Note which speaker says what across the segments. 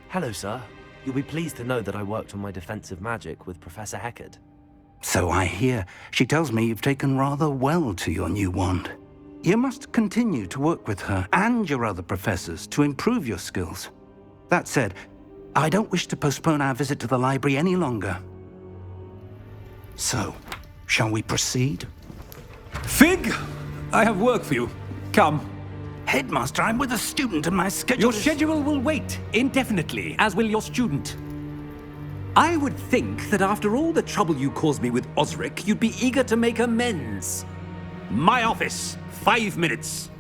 Speaker 1: Hello, sir. You'll be pleased to know that I worked on my defensive magic with Professor Heckard.
Speaker 2: So I hear. She tells me you've taken rather well to your new wand. You must continue to work with her and your other professors to improve your skills. That said, I don't wish to postpone our visit to the library any longer. So, shall we proceed?
Speaker 3: Fig! I have work for you. Come.
Speaker 2: Headmaster, I'm with a student and my schedule
Speaker 3: Your schedule will wait indefinitely, as will your student. I would think that after all the trouble you caused me with Osric, you'd be eager to make amends. My office, 5 minutes.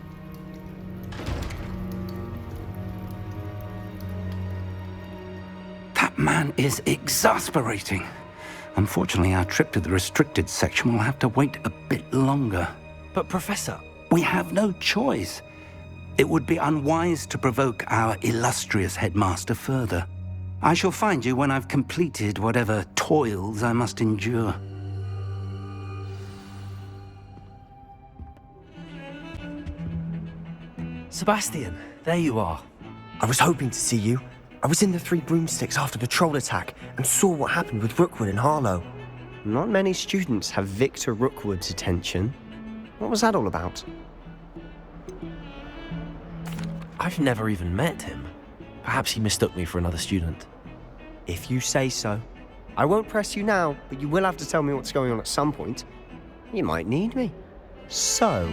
Speaker 2: That man is exasperating. Unfortunately, our trip to the restricted section will have to wait a bit longer.
Speaker 1: But, Professor...
Speaker 2: We have no choice. It would be unwise to provoke our illustrious headmaster further. I shall find you when I've completed whatever toils I must endure.
Speaker 1: Sebastian, there you are.
Speaker 4: I was hoping to see you. I was in the Three Broomsticks after the troll attack and saw what happened with Rookwood and Harlow. Not many students have Victor Rookwood's attention. What was that all about?
Speaker 1: I've never even met him. Perhaps he mistook me for another student.
Speaker 4: If you say so. I won't press you now, but you will have to tell me what's going on at some point. You might need me. So,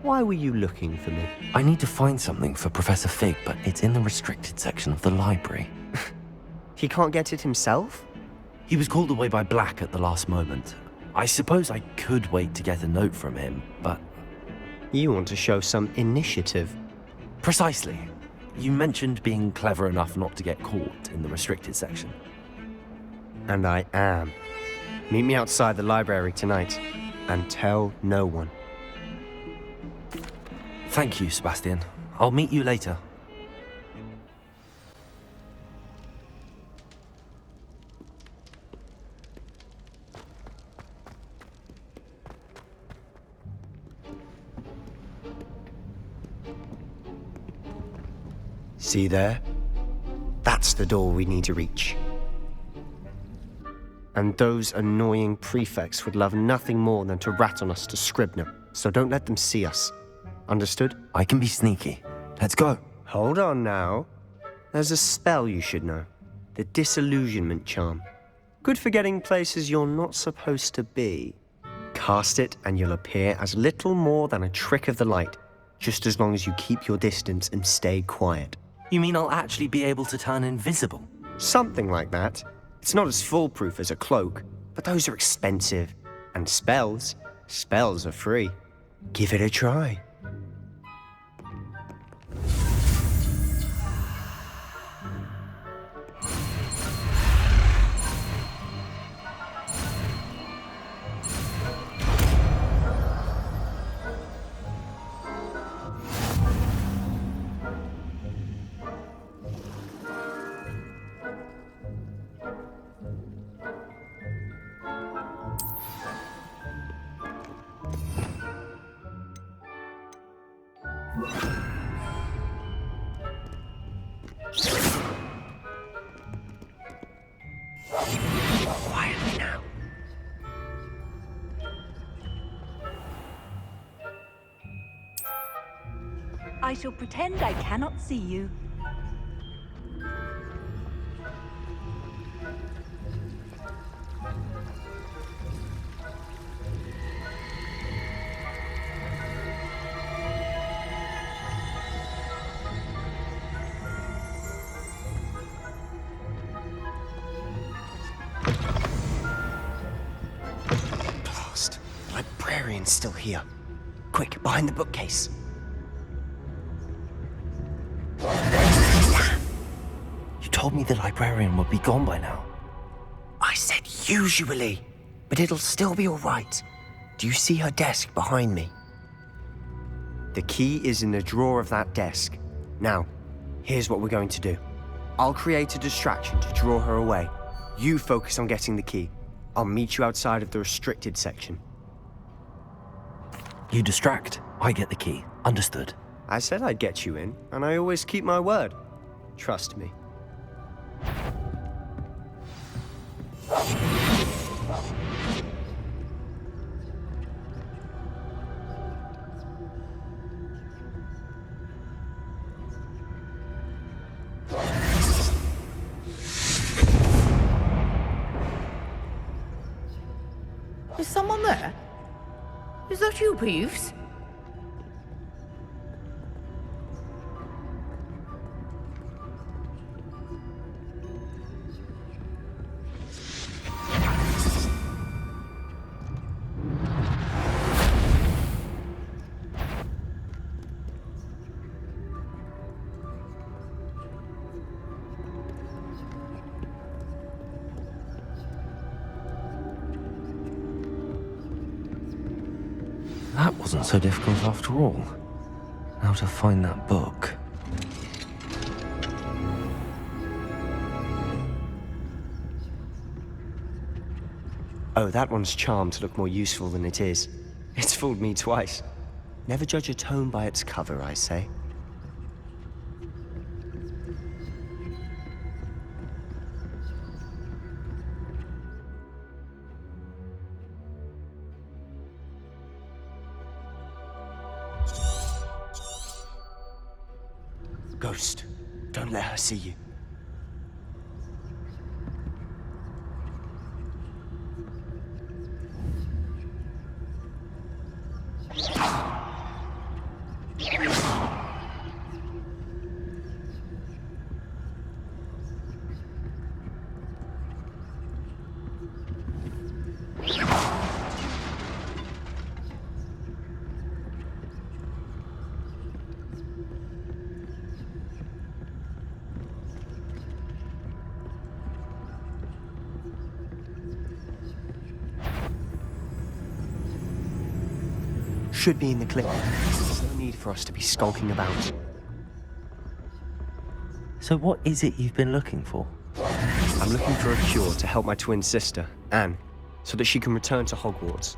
Speaker 4: why were you looking for me?
Speaker 1: I need to find something for Professor Fig, but it's in the restricted section of the library.
Speaker 4: He can't get it himself?
Speaker 1: He was called away by Black at the last moment. I suppose I could wait to get a note from him, but...
Speaker 4: You want to show some initiative.
Speaker 1: Precisely. You mentioned being clever enough not to get caught in the restricted section.
Speaker 4: And I am. Meet me outside the library tonight, and tell no one.
Speaker 1: Thank you, Sebastian. I'll meet you later.
Speaker 4: See there? That's the door we need to reach. And those annoying prefects would love nothing more than to rat on us to Scribner, so don't let them see us. Understood?
Speaker 1: I can be sneaky. Let's go.
Speaker 4: Hold on now. There's a spell you should know. The Disillusionment Charm. Good for getting places you're not supposed to be. Cast it and you'll appear as little more than a trick of the light, just as long as you keep your distance and stay quiet.
Speaker 1: You mean I'll actually be able to turn invisible?
Speaker 4: Something like that. It's not as foolproof as a cloak, but those are expensive. And spells are free. Give it a try. Quietly now.
Speaker 5: I shall pretend I cannot see you.
Speaker 4: Blast. The librarian's still here. Quick, behind the bookcase.
Speaker 1: You told me the librarian would be gone by now.
Speaker 4: I said usually, but it'll still be all right. Do you see her desk behind me? The key is in the drawer of that desk. Now, here's what we're going to do. I'll create a distraction to draw her away. You focus on getting the key. I'll meet you outside of the restricted section.
Speaker 1: You distract, I get the key. Understood.
Speaker 4: I said I'd get you in, and I always keep my word. Trust me.
Speaker 6: Is someone there? Is that you, Peeves?
Speaker 1: That wasn't so difficult after all. Now to find that book.
Speaker 4: Oh, that one's charmed to look more useful than it is. It's fooled me twice. Never judge a tome by its cover, I say. Ghost, don't let her see you. Should be in the clip. There's no need for us to be skulking about.
Speaker 1: So what is it you've been looking for?
Speaker 4: I'm looking for a cure to help my twin sister, Anne, so that she can return to Hogwarts.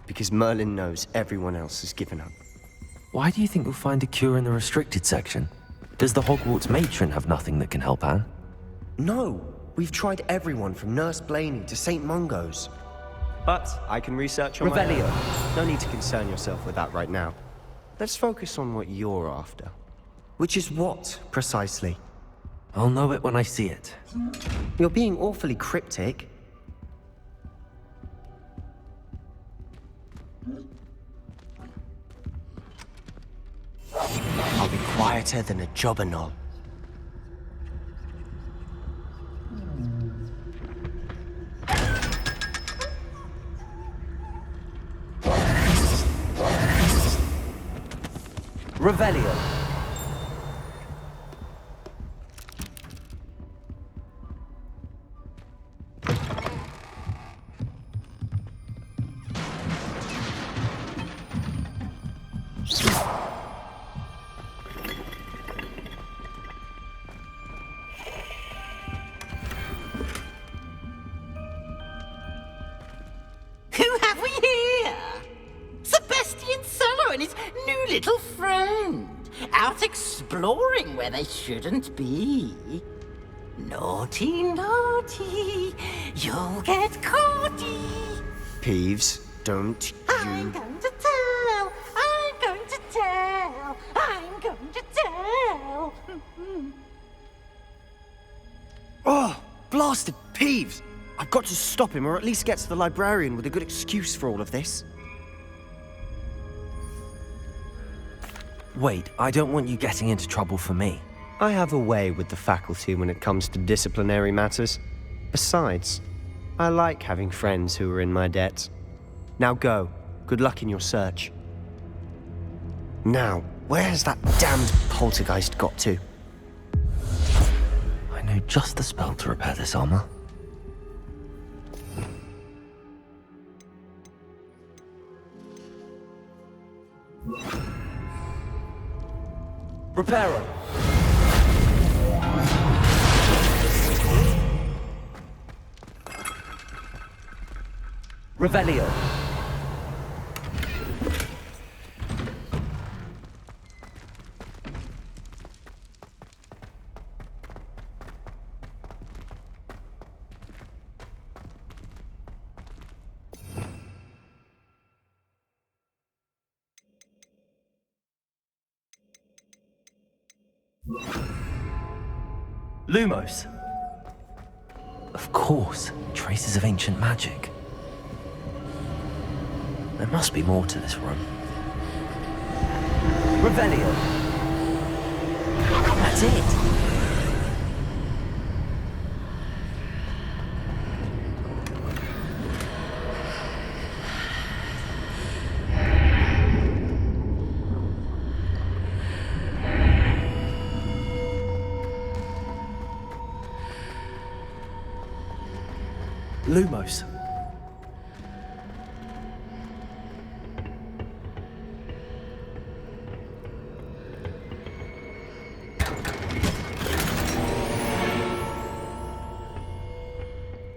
Speaker 4: Because Merlin knows everyone else has given up.
Speaker 1: Why do you think you'll find a cure in the restricted section? Does the Hogwarts matron have nothing that can help Anne?
Speaker 4: No! We've tried everyone from Nurse Blaney to St. Mungo's. But I can research on my own. No need to concern yourself with that right now. Let's focus on what you're after. Which is what, precisely?
Speaker 1: I'll know it when I see it.
Speaker 4: You're being awfully cryptic. I'll be quieter than a jobberknoll.
Speaker 1: Revelio.
Speaker 6: Who have we here? Sebastian Solo and his new little friend. Out exploring where they shouldn't be. Naughty, naughty. You'll get caughty.
Speaker 4: Peeves, don't
Speaker 6: I'm
Speaker 4: you...
Speaker 6: going to tell. I'm going to tell. I'm going to tell.
Speaker 4: Oh, blasted Peeves! I've got to stop him, or at least get to the librarian with a good excuse for all of this.
Speaker 1: Wait, I don't want you getting into trouble for me.
Speaker 4: I have a way with the faculty when it comes to disciplinary matters. Besides, I like having friends who are in my debt. Now go. Good luck in your search. Now, where's that damned poltergeist got to?
Speaker 1: I know just the spell to repair this armor. Reparo. Revelio. Lumos. Of course, traces of ancient magic. There must be more to this room. Revelio. That's it. Lumos.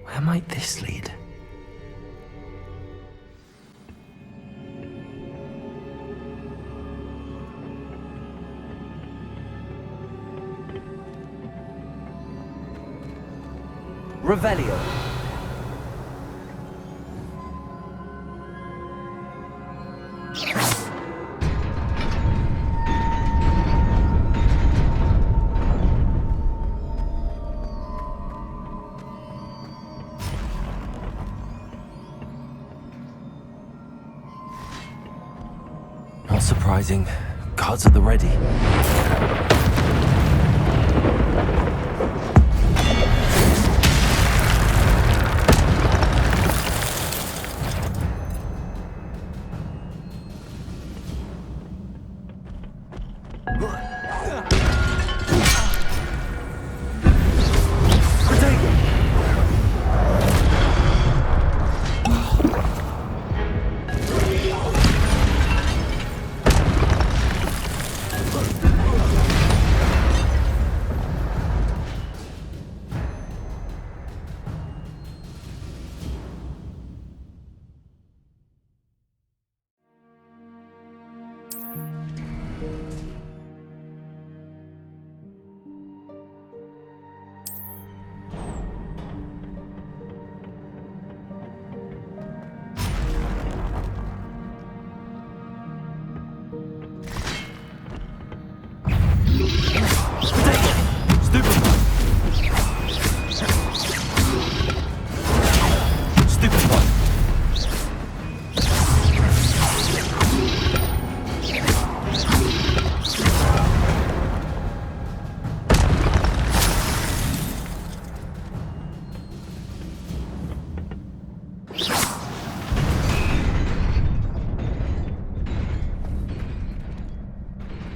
Speaker 1: Where might this lead? Revelio. Not surprising. Guards at the ready.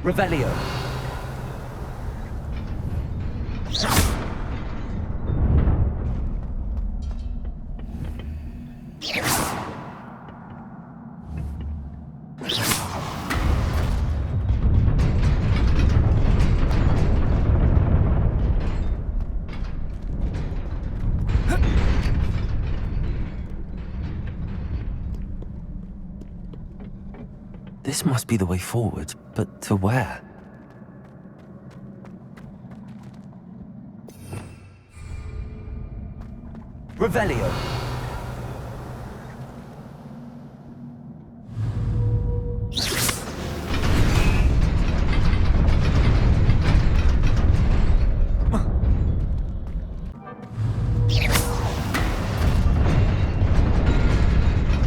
Speaker 1: Revelio. This must be the way forward, but to where? Revelio.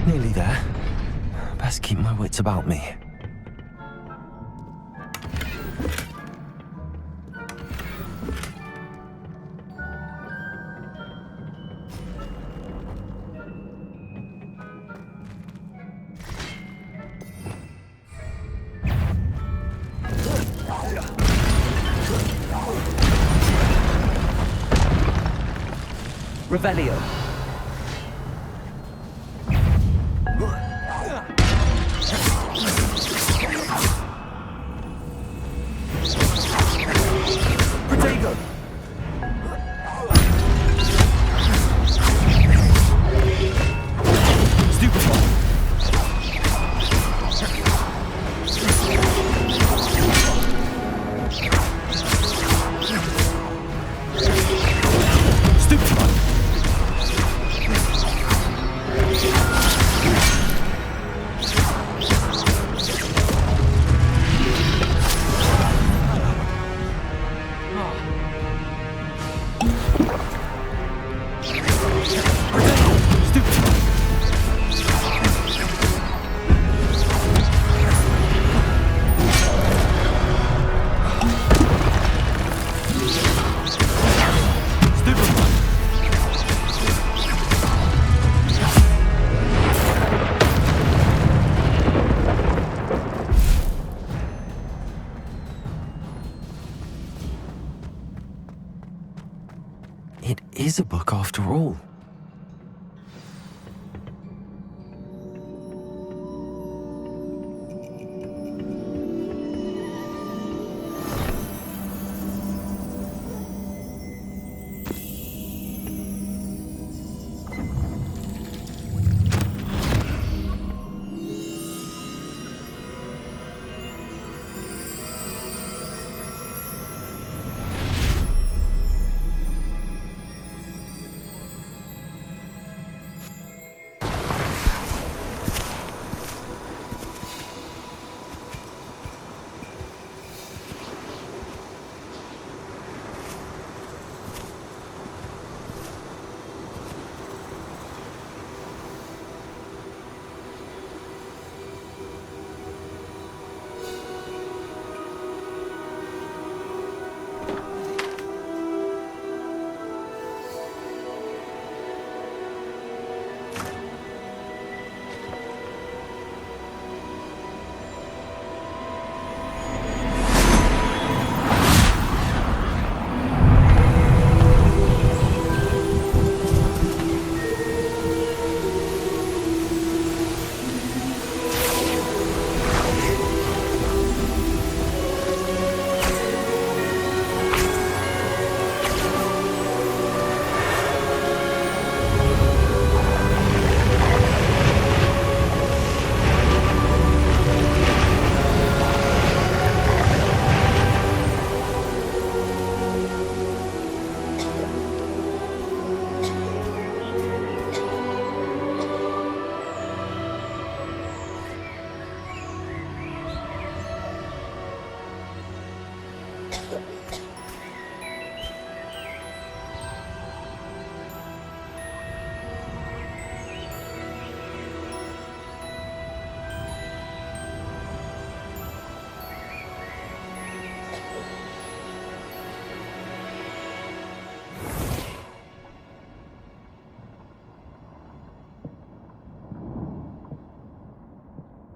Speaker 1: Nearly there. Best keep my wits about me. Revelio. Protego. Stupefy. Stupefy. is a book after all.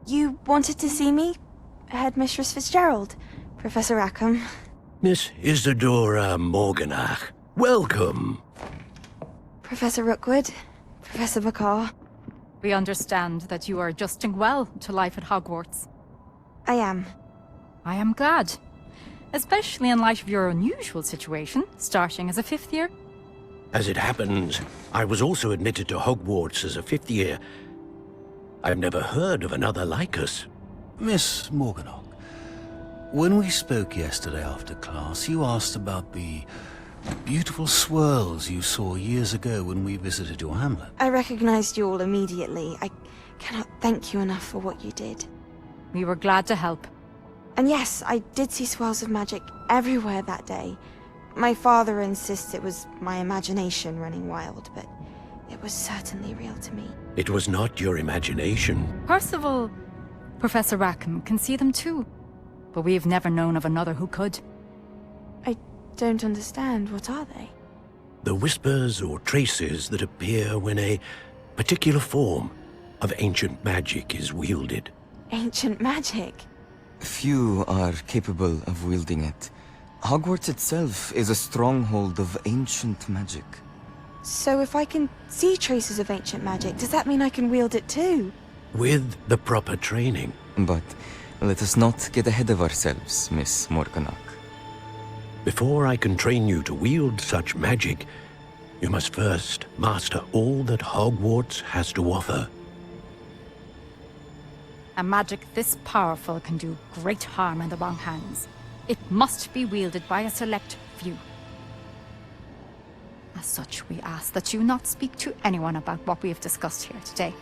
Speaker 7: You wanted to see me? Headmistress Fitzgerald? Professor Rackham?
Speaker 8: Miss Isadora Morganach, welcome.
Speaker 7: Professor Rookwood? Professor McCaw?
Speaker 9: We understand that you are adjusting well to life at Hogwarts.
Speaker 7: I am.
Speaker 9: I am glad. Especially in light of your unusual situation, starting as a 5th year.
Speaker 8: As it happens, I was also admitted to Hogwarts as a 5th year. I've never heard of another like us.
Speaker 10: Miss Morganach, when we spoke yesterday after class, you asked about the beautiful swirls you saw years ago when we visited your hamlet.
Speaker 7: I recognized you all immediately. I cannot thank you enough for what you did.
Speaker 9: We were glad to help.
Speaker 7: And yes, I did see swirls of magic everywhere that day. My father insists it was my imagination running wild, but it was certainly real to me.
Speaker 8: It was not your imagination.
Speaker 9: Percival, Professor Rackham can see them too. But we've never known of another who could.
Speaker 7: I don't understand. What are they?
Speaker 8: The whispers or traces that appear when a particular form of ancient magic is wielded.
Speaker 7: Ancient magic?
Speaker 11: Few are capable of wielding it. Hogwarts itself is a stronghold of ancient magic.
Speaker 7: So if I can see traces of ancient magic, does that mean I can wield it too?
Speaker 8: With the proper training.
Speaker 11: But let us not get ahead of ourselves, Miss Morganach.
Speaker 8: Before I can train you to wield such magic, you must first master all that Hogwarts has to offer.
Speaker 9: A magic this powerful can do great harm in the wrong hands. It must be wielded by a select few. As such, we ask that you not speak to anyone about what we have discussed here today.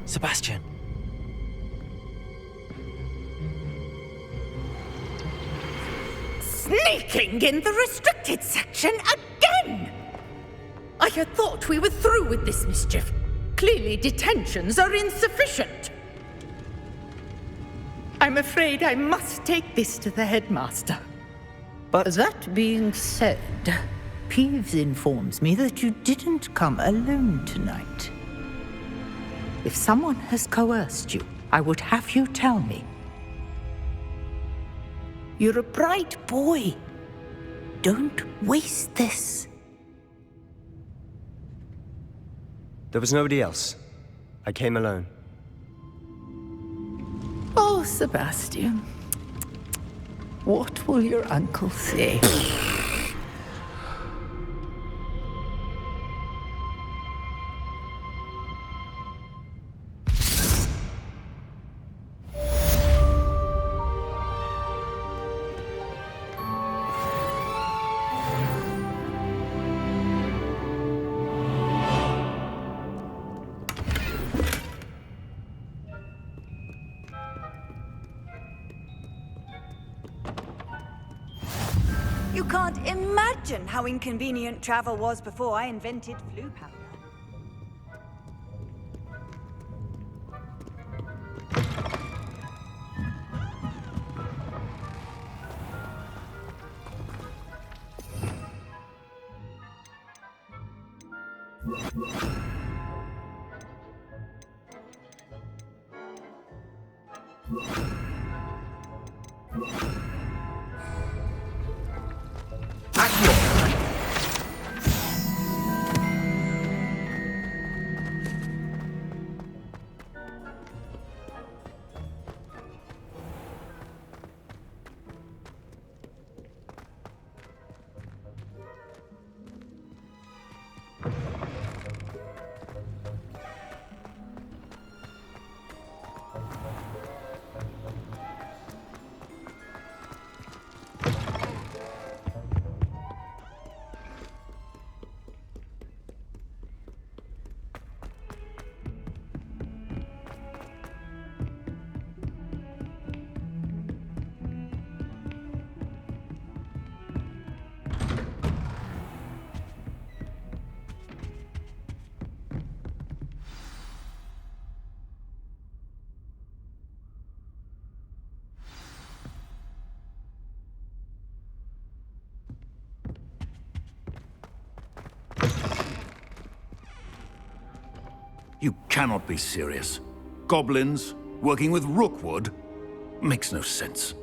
Speaker 1: Sebastian.
Speaker 6: Sneaking in the restricted section again! I had thought we were through with this mischief. Clearly detentions are insufficient. I'm afraid I must take this to the headmaster. But that being said, Peeves informs me that you didn't come alone tonight.
Speaker 12: If someone has coerced you, I would have you tell me. You're a bright boy. Don't waste this.
Speaker 4: There was nobody else. I came alone.
Speaker 12: Oh, Sebastian. What will your uncle say?
Speaker 5: You can't imagine how inconvenient travel was before I invented flu powder.
Speaker 10: You cannot be serious. Goblins working with Rookwood? Makes no sense.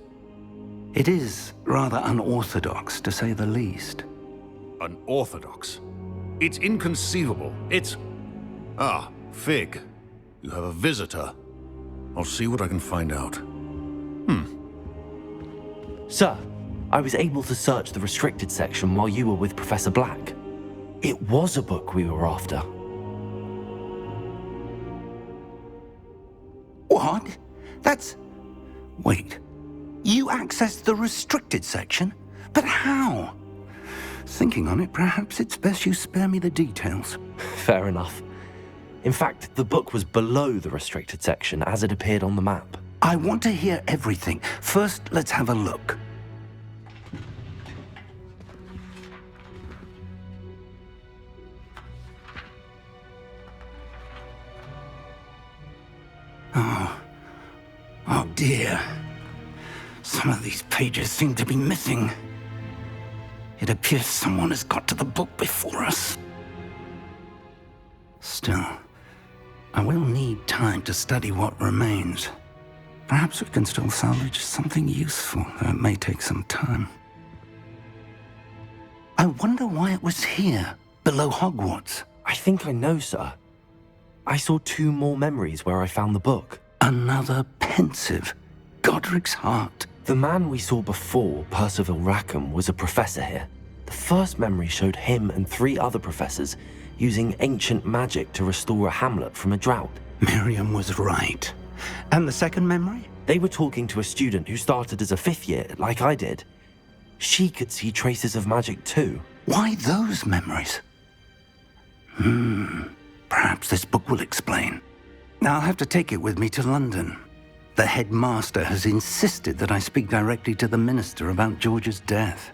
Speaker 2: It is rather unorthodox, to say the least.
Speaker 10: Unorthodox? It's inconceivable. It's... Ah, Fig. You have a visitor. I'll see what I can find out.
Speaker 1: Sir, I was able to search the restricted section while you were with Professor Black. It was a book we were after.
Speaker 2: What? That's... Wait. You accessed the restricted section? But how? Thinking on it, perhaps it's best you spare me the details.
Speaker 1: Fair enough. In fact, the book was below the restricted section as it appeared on the map.
Speaker 2: I want to hear everything. First, let's have a look. Oh dear. Some of these pages seem to be missing. It appears someone has got to the book before us. Still, I will need time to study what remains. Perhaps we can still salvage something useful, though it may take some time. I wonder why it was here, below Hogwarts.
Speaker 1: I think I know, sir. I saw 2 more memories where I found the book.
Speaker 2: Another pensive. Godric's heart.
Speaker 1: The man we saw before, Percival Rackham, was a professor here. The first memory showed him and 3 other professors using ancient magic to restore a hamlet from a drought.
Speaker 2: Miriam was right. And the second memory?
Speaker 1: They were talking to a student who started as a 5th year, like I did. She could see traces of magic too.
Speaker 2: Why those memories? Perhaps this book will explain. I'll have to take it with me to London. The headmaster has insisted that I speak directly to the minister about George's death.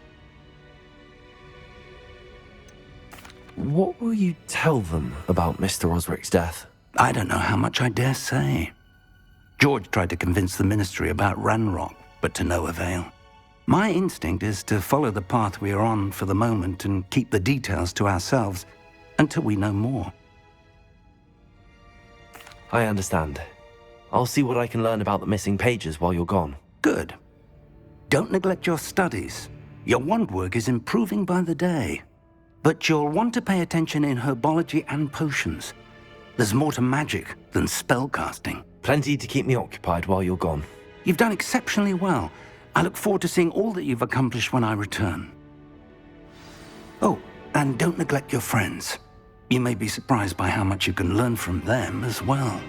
Speaker 1: What will you tell them about Mr. Osric's death?
Speaker 2: I don't know how much I dare say. George tried to convince the ministry about Ranrock, but to no avail. My instinct is to follow the path we are on for the moment and keep the details to ourselves until we know more.
Speaker 1: I understand. I'll see what I can learn about the missing pages while you're gone.
Speaker 2: Good. Don't neglect your studies. Your wand work is improving by the day. But you'll want to pay attention in herbology and potions. There's more to magic than spellcasting.
Speaker 1: Plenty to keep me occupied while you're gone.
Speaker 2: You've done exceptionally well. I look forward to seeing all that you've accomplished when I return. Oh, and don't neglect your friends. You may be surprised by how much you can learn from them as well.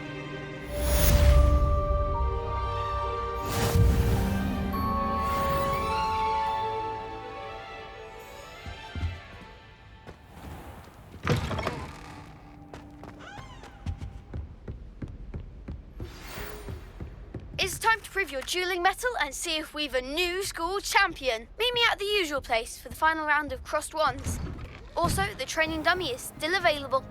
Speaker 13: It's time to prove your dueling mettle and see if we've a new school champion. Meet me at the usual place for the final round of crossed wands. Also, the training dummy is still available.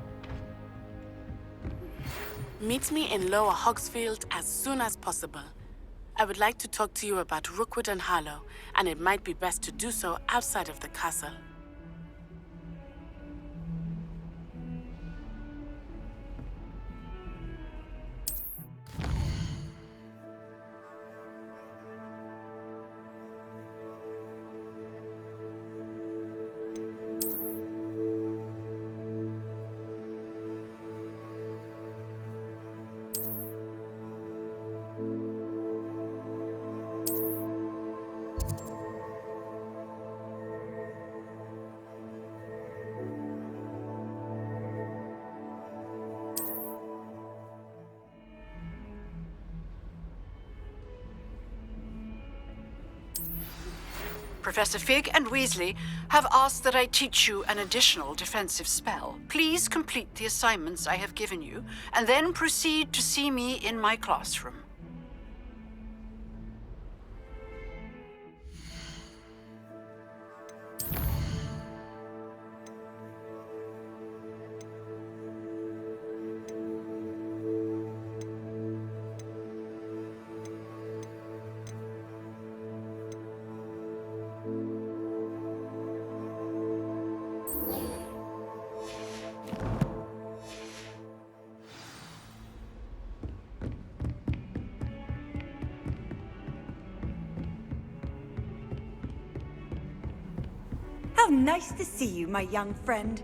Speaker 14: Meet me in Lower Hogsfield as soon as possible. I would like to talk to you about Rookwood and Harlow, and it might be best to do so outside of the castle.
Speaker 15: Professor Fig and Weasley have asked that I teach you an additional defensive spell. Please complete the assignments I have given you, and then proceed to see me in my classroom.
Speaker 5: How nice to see you, my young friend.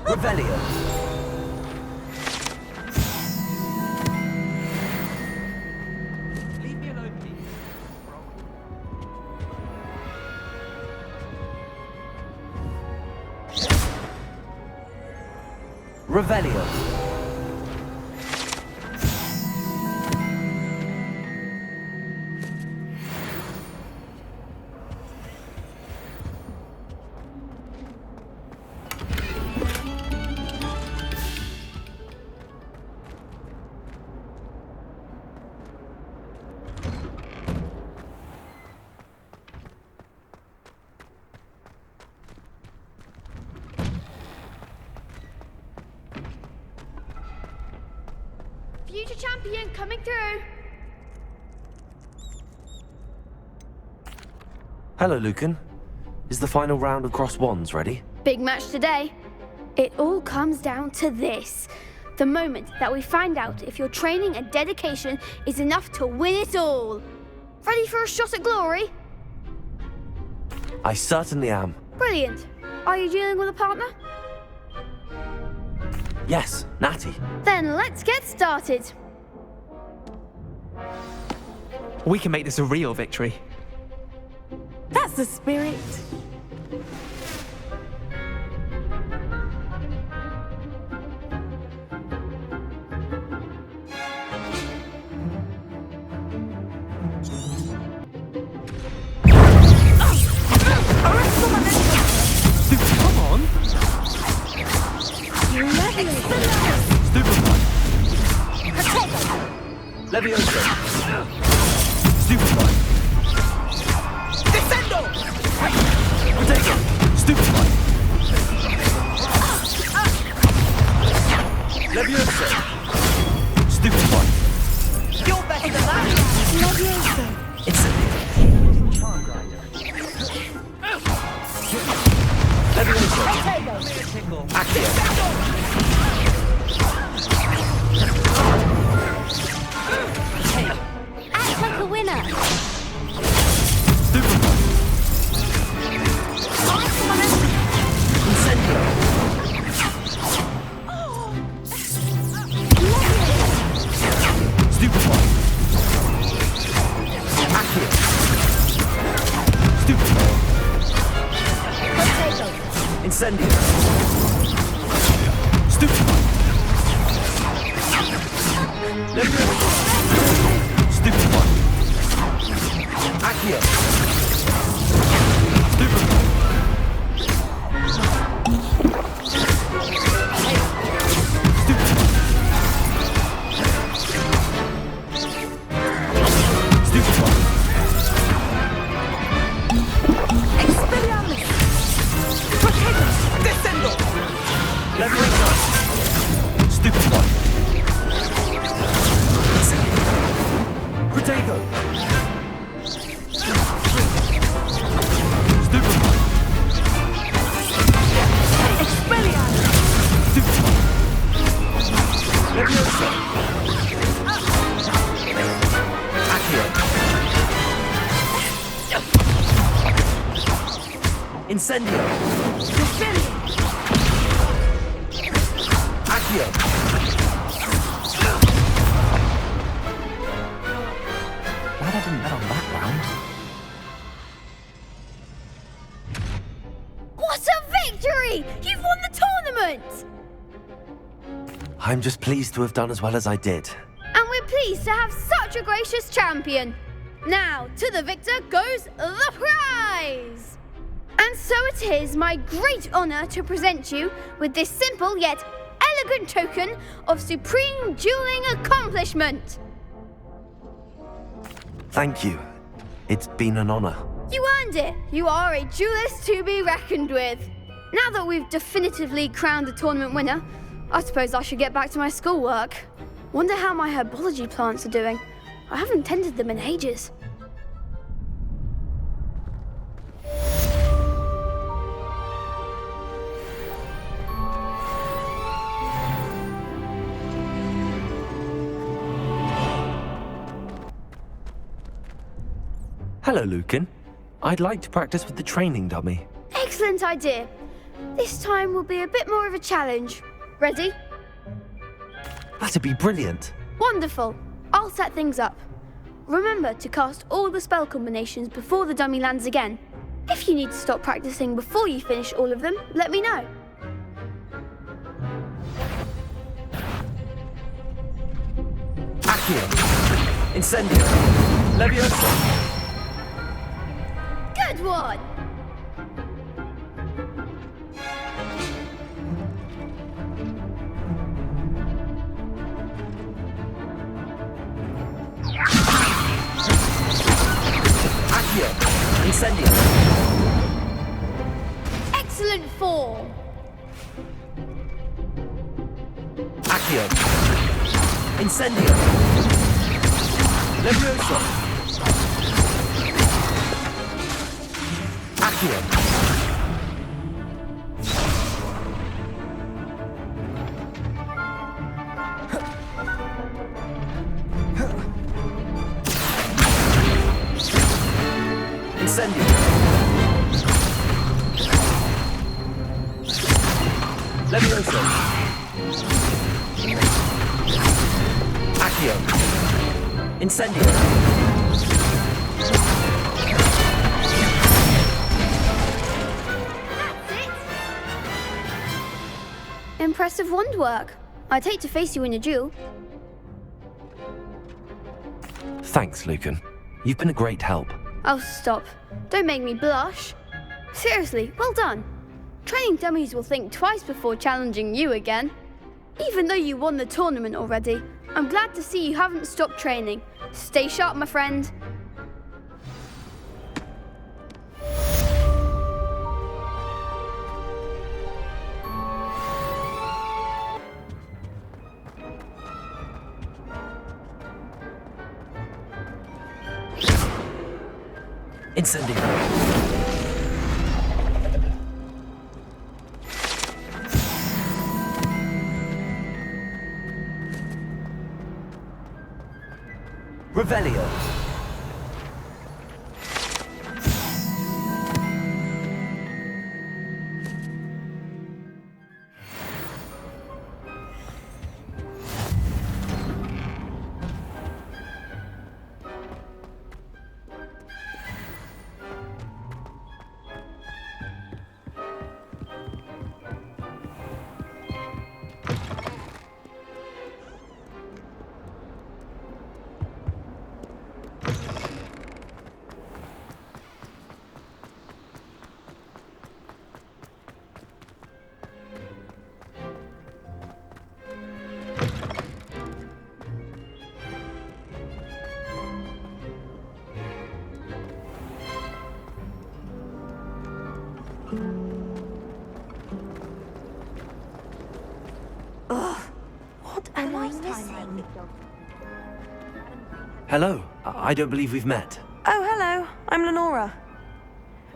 Speaker 4: Revelio.
Speaker 3: Leave me alone, please.
Speaker 4: Revelio.
Speaker 13: Future champion coming through.
Speaker 1: Hello, Lucan. Is the final round of cross wands ready?
Speaker 13: Big match today. It all comes down to this. The moment that we find out if your training and dedication is enough to win it all. Ready for a shot at glory?
Speaker 1: I certainly am.
Speaker 13: Brilliant. Are you dealing with a partner?
Speaker 1: Yes, Natty.
Speaker 13: Then let's get started.
Speaker 16: We can make this a real victory.
Speaker 12: That's the spirit.
Speaker 5: Arrest the momentum!
Speaker 1: Levioso! Stupefy!
Speaker 12: Descendo!
Speaker 1: Potato! Stupefy! Levioso! Stupefy!
Speaker 12: You're better than that!
Speaker 7: Levioso.
Speaker 1: Incendio! Levioso! Accio!
Speaker 13: Act like a winner.
Speaker 1: Stupefy! Incendio! Stupefy! Accio! Stupefy! Incendio! Stupefy! Levioso! Stupefy! Accio! Stupefy! Incendio! Accio! Glad I didn't bet on that round.
Speaker 13: What a victory! You've won the tournament!
Speaker 1: I'm just pleased to have done as well as I did.
Speaker 13: And we're pleased to have such a gracious champion. Now, to the victor goes the prize! And so it is my great honor to present you with this simple yet elegant token of supreme dueling accomplishment.
Speaker 1: Thank you. It's been an honor.
Speaker 13: You earned it. You are a duelist to be reckoned with. Now that we've definitively crowned the tournament winner, I suppose I should get back to my schoolwork. Wonder how my herbology plants are doing. I haven't tended them in ages.
Speaker 1: Hello, Lucan. I'd like to practice with the training dummy.
Speaker 13: Excellent idea. This time will be a bit more of a challenge. Ready?
Speaker 1: That'd be brilliant.
Speaker 13: Wonderful. I'll set things up. Remember to cast all the spell combinations before the dummy lands again. If you need to stop practicing before you finish all of them, let me know.
Speaker 1: Accio! Incendio! Levioso!
Speaker 13: Good one!
Speaker 1: Accio! Incendio!
Speaker 13: Excellent form!
Speaker 1: Accio! Incendio! Levioso! Accio! Incendio! Levioso! Accio! Incendio!
Speaker 13: Impressive wand work. I'd hate to face you in a duel.
Speaker 1: Thanks, Lucan. You've been a great help.
Speaker 13: Oh, stop. Don't make me blush. Seriously, well done. Training dummies will think twice before challenging you again. Even though you won the tournament already, I'm glad to see you haven't stopped training. Stay sharp, my friend.
Speaker 1: Incendio. Revelio.
Speaker 7: What am I missing?
Speaker 1: Hello. I don't believe we've met.
Speaker 7: Oh, hello. I'm Lenora.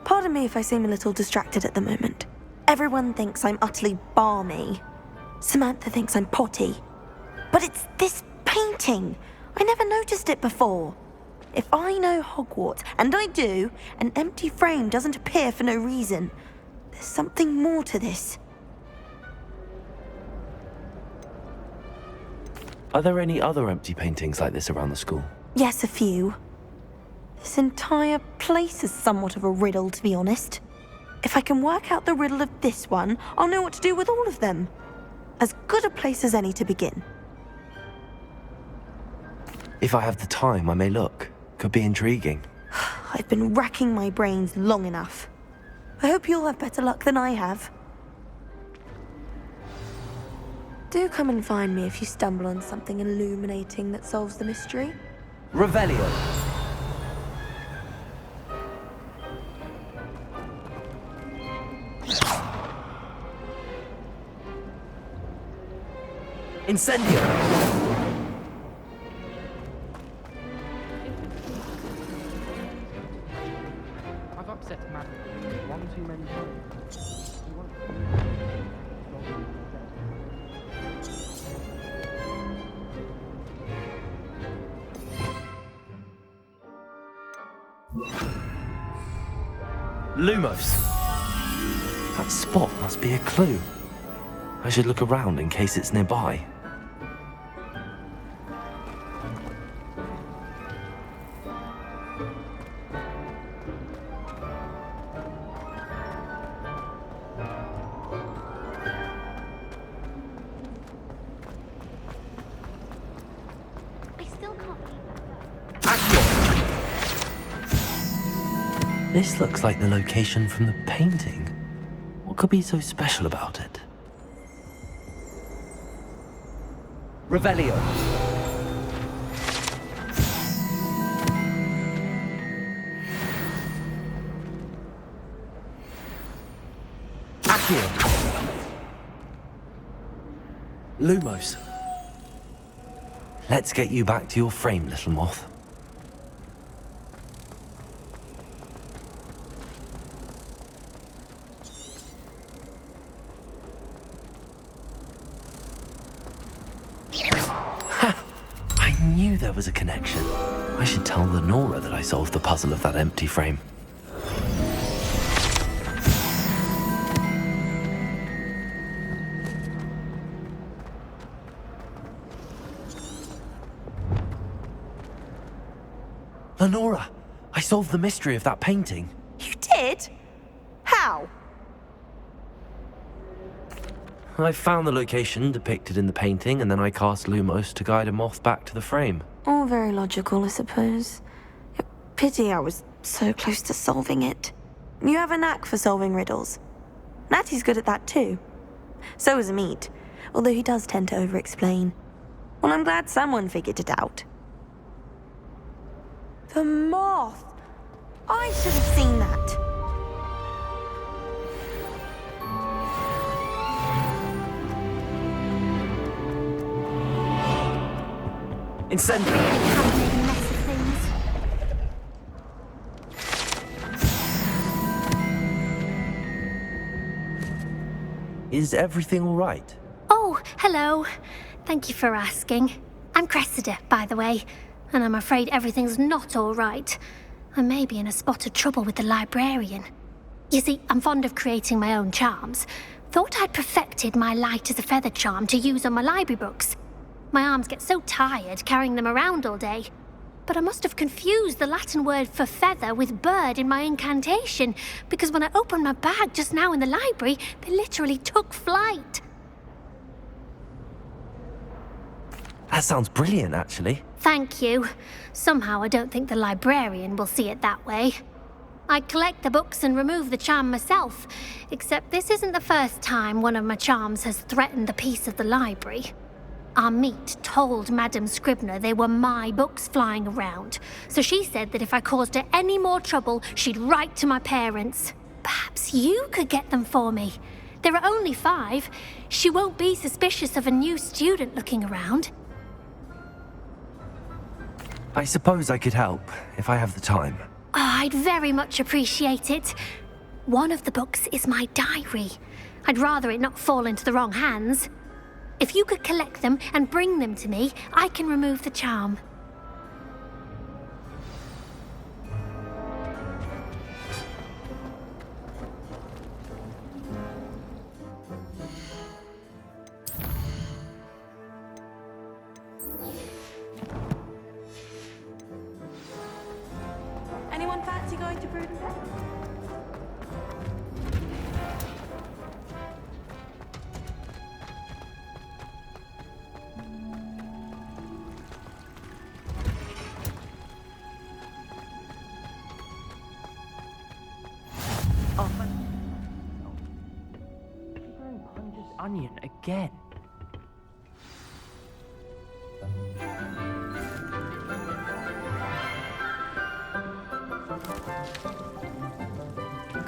Speaker 7: Pardon me if I seem a little distracted at the moment. Everyone thinks I'm utterly balmy. Samantha thinks I'm potty. But it's this painting. I never noticed it before. If I know Hogwarts, and I do, an empty frame doesn't appear for no reason. There's something more to this.
Speaker 1: Are there any other empty paintings like this around the school?
Speaker 7: Yes, a few. This entire place is somewhat of a riddle, to be honest. If I can work out the riddle of this one, I'll know what to do with all of them. As good a place as any to begin.
Speaker 1: If I have the time, I may look. Could be intriguing.
Speaker 7: I've been racking my brains long enough. I hope you'll have better luck than I have. Do come and find me if you stumble on something illuminating that solves the mystery.
Speaker 1: Revelio. Incendio.
Speaker 17: I've upset Matt one too many times.
Speaker 1: Lumos. That spot must be a clue. I should look around in case it's nearby. This looks like the location from the painting. What could be so special about it? Revelio. Accio. Lumos. Let's get you back to your frame, little moth. I knew there was a connection. I should tell Lenora that I solved the puzzle of that empty frame. Lenora, I solved the mystery of that painting.
Speaker 7: You did? How?
Speaker 1: I found the location depicted in the painting, and then I cast Lumos to guide a moth back to the frame.
Speaker 7: All very logical, I suppose. Pity I was so close to solving it. You have a knack for solving riddles. Natty's good at that too. So is Amit, although he does tend to over-explain. Well, I'm glad someone figured it out. The moth! I should have seen that.
Speaker 1: Incendio! Is everything all right?
Speaker 18: Oh, hello. Thank you for asking. I'm Cressida, by the way, and I'm afraid everything's not all right. I may be in a spot of trouble with the librarian. You see, I'm fond of creating my own charms. Thought I'd perfected my light as a feather charm to use on my library books. My arms get so tired carrying them around all day. But I must have confused the Latin word for feather with bird in my incantation, because when I opened my bag just now in the library, they literally took flight.
Speaker 1: That sounds brilliant, actually.
Speaker 18: Thank you. Somehow I don't think the librarian will see it that way. I collect the books and remove the charm myself, except this isn't the first time one of my charms has threatened the peace of the library. Our meet told Madame Scribner they were my books flying around, so she said that if I caused her any more trouble, she'd write to my parents. Perhaps you could get them for me. There are only 5. She won't be suspicious of a new student looking around.
Speaker 1: I suppose I could help, if I have the time.
Speaker 18: Oh, I'd very much appreciate it. One of the books is my diary. I'd rather it not fall into the wrong hands. If you could collect them and bring them to me, I can remove the charm.
Speaker 7: Anyone fancy going to Prudent?
Speaker 17: Onion again.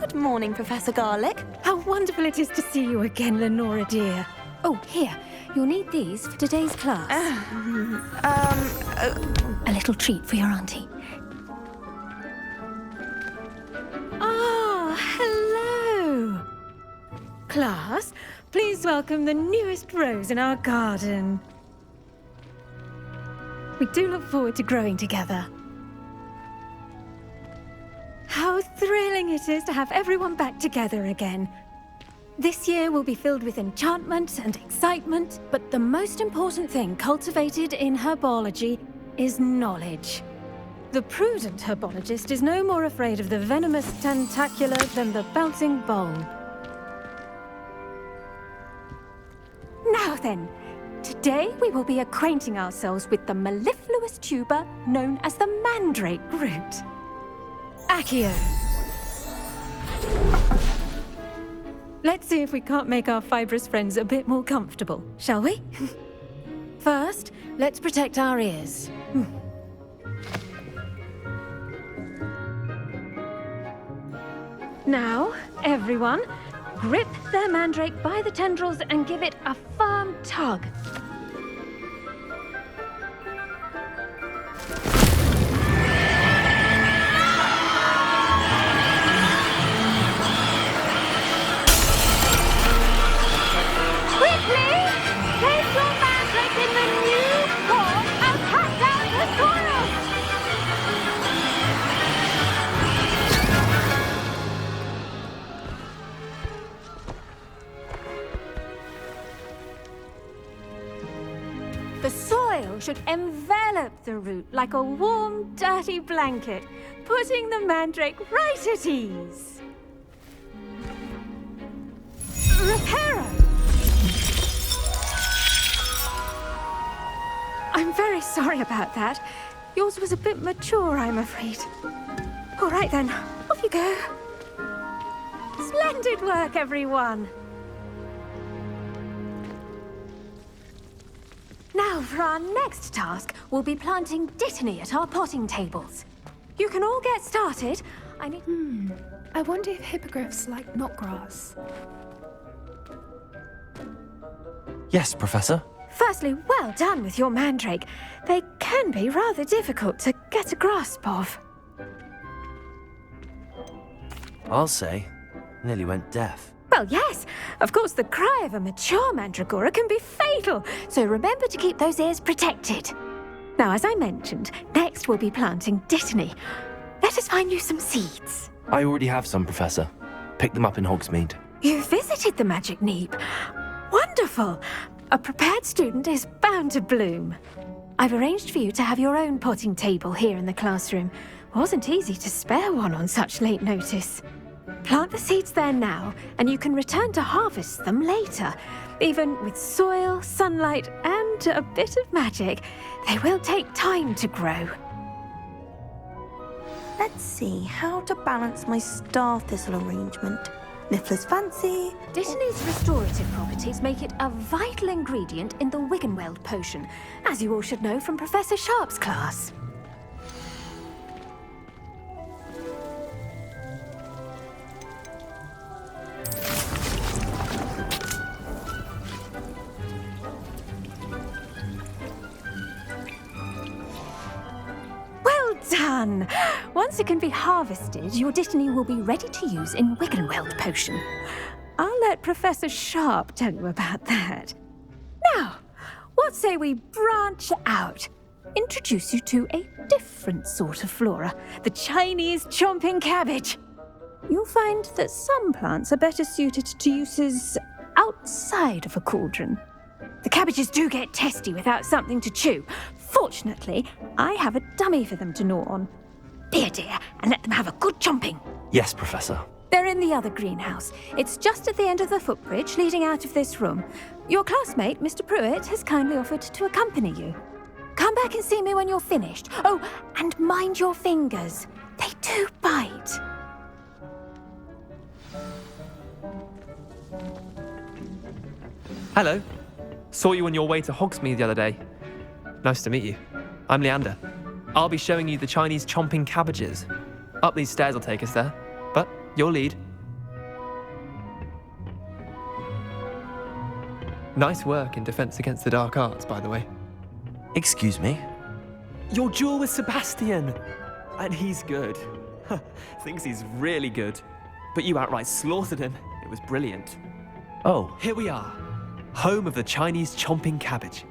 Speaker 7: Good morning, Professor Garlic.
Speaker 19: How wonderful it is to see you again, Lenora dear. Oh, here. You'll need these for today's class.
Speaker 18: A little treat for your auntie.
Speaker 19: Ah, hello. Class, please welcome the newest rose in our garden. We do look forward to growing together. How thrilling it is to have everyone back together again. This year will be filled with enchantment and excitement, but the most important thing cultivated in herbology is knowledge. The prudent herbologist is no more afraid of the venomous tentacula than the bouncing bulb. Now then, today we will be acquainting ourselves with the mellifluous tuber known as the mandrake root. Accio. Let's see if we can't make our fibrous friends a bit more comfortable, shall we? First, let's protect our ears. Now, everyone, grip their mandrake by the tendrils and give it a firm tug.
Speaker 18: Quickly! Place your mandrake in the new form and cut down the soil!
Speaker 19: The soil should envelop the root like a warm, dirty blanket, putting the mandrake right at ease. Reparo! I'm very sorry about that. Yours was a bit mature, I'm afraid. All right then, off you go. Splendid work, everyone. Now, for our next task, we'll be planting Dittany at our potting tables. You can all get started.
Speaker 20: I wonder if hippogriffs like knotgrass.
Speaker 1: Yes, Professor.
Speaker 19: Firstly, well done with your mandrake. They can be rather difficult to get a grasp of.
Speaker 1: I'll say, nearly went deaf.
Speaker 19: Well, yes. Of course, the cry of a mature mandragora can be fatal, so remember to keep those ears protected. Now, as I mentioned, next we'll be planting Dittany. Let us find you some seeds.
Speaker 1: I already have some, Professor. Picked them up in Hogsmeade.
Speaker 19: You visited the Magic Neep. Wonderful. A prepared student is bound to bloom. I've arranged for you to have your own potting table here in the classroom. Wasn't easy to spare one on such late notice. Plant the seeds there now, and you can return to harvest them later. Even with soil, sunlight, and a bit of magic, they will take time to grow.
Speaker 7: Let's see how to balance my star thistle arrangement. Niffler's fancy.
Speaker 19: Dittany's restorative properties make it a vital ingredient in the Wiggenweld potion, as you all should know from Professor Sharp's class. Well done! Once it can be harvested, your Dittany will be ready to use in Wiggenweld potion. I'll let Professor Sharp tell you about that. Now, what say we branch out? Introduce you to a different sort of flora, the Chinese chomping cabbage. You'll find that some plants are better suited to uses outside of a cauldron. The cabbages do get testy without something to chew. Fortunately, I have a dummy for them to gnaw on. Be a dear and let them have a good chomping.
Speaker 1: Yes, Professor.
Speaker 19: They're in the other greenhouse. It's just at the end of the footbridge leading out of this room. Your classmate, Mr. Pruitt, has kindly offered to accompany you. Come back and see me when you're finished. Oh, and mind your fingers. They do bite.
Speaker 16: Hello. Saw you on your way to Hogsmeade the other day. Nice to meet you. I'm Leander. I'll be showing you the Chinese chomping cabbages. Up these stairs will take us there, but you'll lead. Nice work in Defense Against the Dark Arts, by the way.
Speaker 1: Excuse me?
Speaker 16: Your duel with Sebastian! And he's good. Thinks he's really good. But you outright slaughtered him. It was brilliant.
Speaker 1: Oh.
Speaker 16: Here we are. Home of the Chinese chomping cabbage.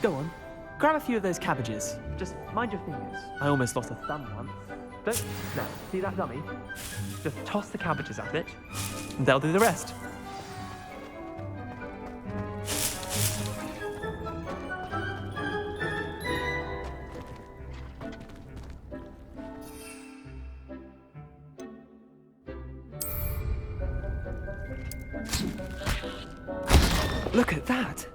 Speaker 16: Go on. Grab a few of those cabbages. Just mind your fingers. I almost lost a thumb once. Don't. Now, see that dummy? Just toss the cabbages at it, and they'll do the rest. Look at that!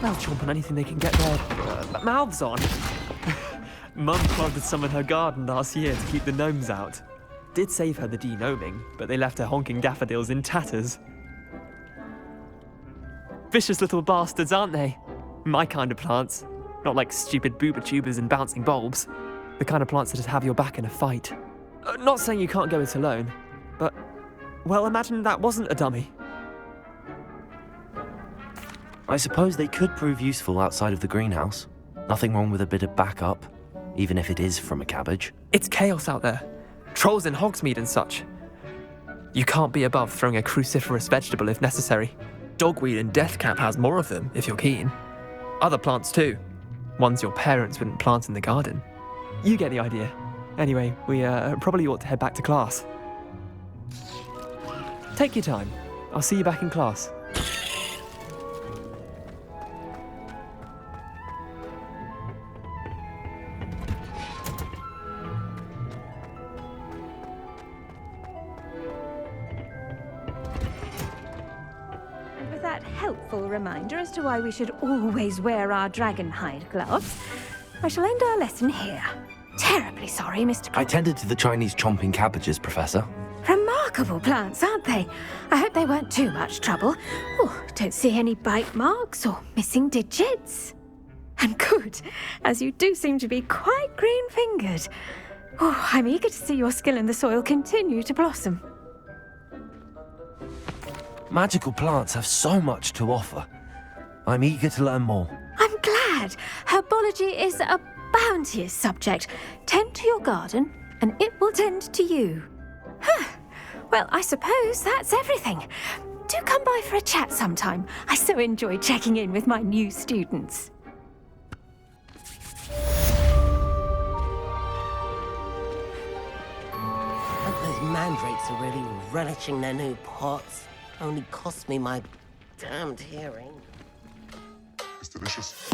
Speaker 16: They'll chomp on anything they can get their mouths on. Mum planted some in her garden last year to keep the gnomes out. Did save her the de-gnoming, but they left her honking daffodils in tatters. Vicious little bastards, aren't they? My kind of plants. Not like stupid booba tubers and bouncing bulbs. The kind of plants that just have your back in a fight. Not saying you can't go it alone, but, well, imagine that wasn't a dummy.
Speaker 1: I suppose they could prove useful outside of the greenhouse. Nothing wrong with a bit of backup, even if it is from a cabbage.
Speaker 16: It's chaos out there. Trolls in Hogsmeade and such. You can't be above throwing a cruciferous vegetable if necessary. Dogweed and deathcap has more of them, if you're keen. Other plants too. Ones your parents wouldn't plant in the garden. You get the idea. Anyway, we probably ought to head back to class. Take your time. I'll see you back in class.
Speaker 19: With that helpful reminder as to why we should always wear our dragon hide gloves, I shall end our lesson here. Terribly sorry, Mr.
Speaker 1: I tended to the Chinese chomping cabbages, Professor.
Speaker 19: Remarkable. remarkable plants, aren't they? I hope they weren't too much trouble. Oh, don't see any bite marks or missing digits. And good, as you do seem to be quite green-fingered. Oh, I'm eager to see your skill in the soil continue to blossom.
Speaker 1: Magical plants have so much to offer. I'm eager to learn more.
Speaker 19: I'm glad. Herbology is a bounteous subject. Tend to your garden, and it will tend to you. Huh. Well, I suppose that's everything. Do come by for a chat sometime. I so enjoy checking in with my new students.
Speaker 6: Those mandrakes are really relishing their new pots. Only cost me my damned hearing.
Speaker 21: It's delicious.